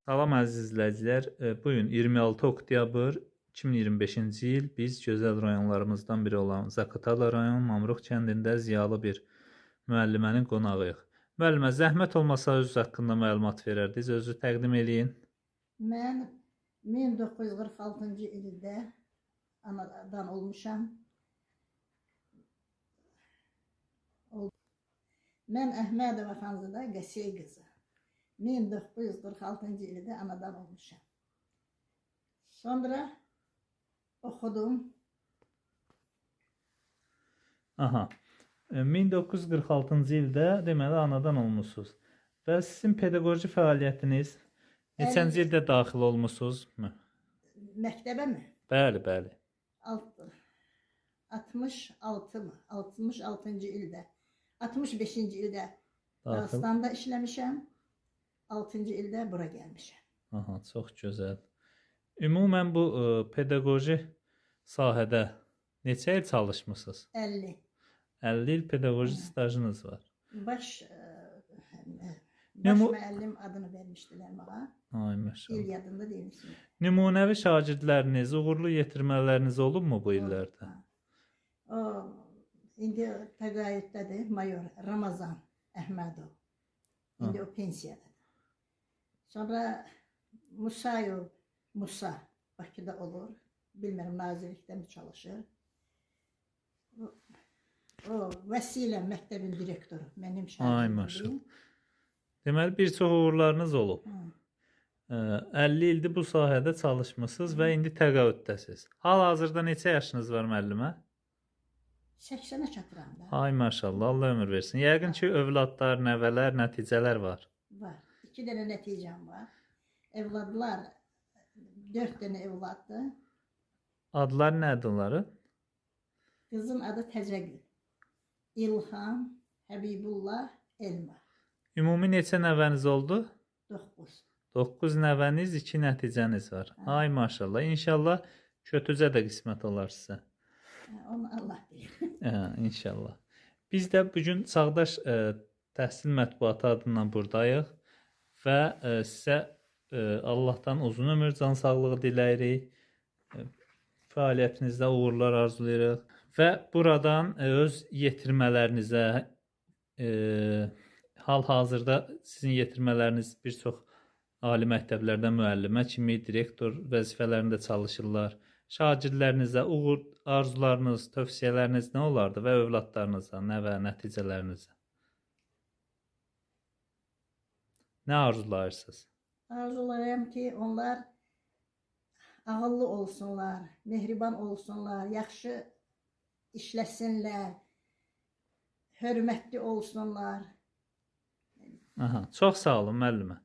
Salam əziz izləyicilər. Bu gün 26 oktyabr 2025-ci il biz gözəl rayonlarımızdan biri olan Zaqatala rayon Mamruq kəndində ziyalı bir müəllimənin qonağıyıq. Müəllimə, zəhmət olmasa özünüz haqqında məlumat verərdiniz, özünüzü təqdim eləyin. Mən 1946-cı ildə anadan olmuşam. Mən Əhmədova Xanzada Qəsiyə qızı. 1946-cı ildə anadan olmuşam. Sonra oxudum. Aha. 1946-cı ildə deməli anadan olmusunuz. Və sizin pedaqoji fəaliyyətiniz neçənci ildə daxil olmusunuz? Məktəbə mi? Bəli, bəli. 66 mı? 66-cı ildə. 65-ci ildə Daxil. Dağıstanda işləmişəm. 6-cı ildə bura gəlmişəm. Aha, çox gözəl. Ümumən bu pedaqoji sahədə neçə il çalışmısınız? 50. 50 il pedaqoji stajınız var. Baş Nümu- müəllim adını vermişdilər mənə. Ay İl maşallah. yadında deyilsin. Nümunəvi şagirdləriniz, uğurlu yetirmələriniz olubmu bu illərdə? O indi təqaüddədir mayor Ramazan Əhmədov. İndi o pensiyadadır. Sonra Musayev Musa Bakıda olur. Bilmirəm nazirlikdə mi çalışır. O Vəsilə məktəbin direktoru mənim Ay şagirdimdir. maşallah. Deməli bir çox uğurlarınız olub. 50 ildir bu sahədə çalışmısınız və indi təqaüddəsiz. Hal-hazırda neçə yaşınız var müəllimə? 80-ə çatıram da. Ay maşallah, Allah ömür versin. Yəqin ki, övladlar, nəvələr, nəticələr var. Var. 2 dənə nəticəm var. Evladlar 4 dənə evladdır. Adlar nədir onların? Qızın adı Təzəgül. İlham, Həbibullah, Elma. Ümumi neçə nəvəniz oldu? 9. 9 nəvəniz, 2 nəticəniz var. Ay maşallah. İnşallah kötücə də qismət olar sizə. Onu Allah bilir. İnşallah. Biz də bugün Çağdaş Təhsil Mətbuatı adından buradayıq və sizə Allahdan uzun ömür, can sağlığı diləyirik. Fəaliyyətinizdə uğurlar arzulayırıq və buradan öz yetirmələrinizə, hal-hazırda sizin yetirmələriniz bir çox ali məktəblərdə müəllimə kimi, direktor vəzifələrində çalışırlar. Şagirdlərinizə uğur arzularınız, tövsiyələriniz nə olardı və övladlarınıza, nəvə, nəticələrinizə? Nə arzulayırsınız? Arzulayıram ki, onlar ağıllı olsunlar, mehriban olsunlar, yaxşı işləsinlər, hörmətli olsunlar. Aha, çox sağ olun müəllimə.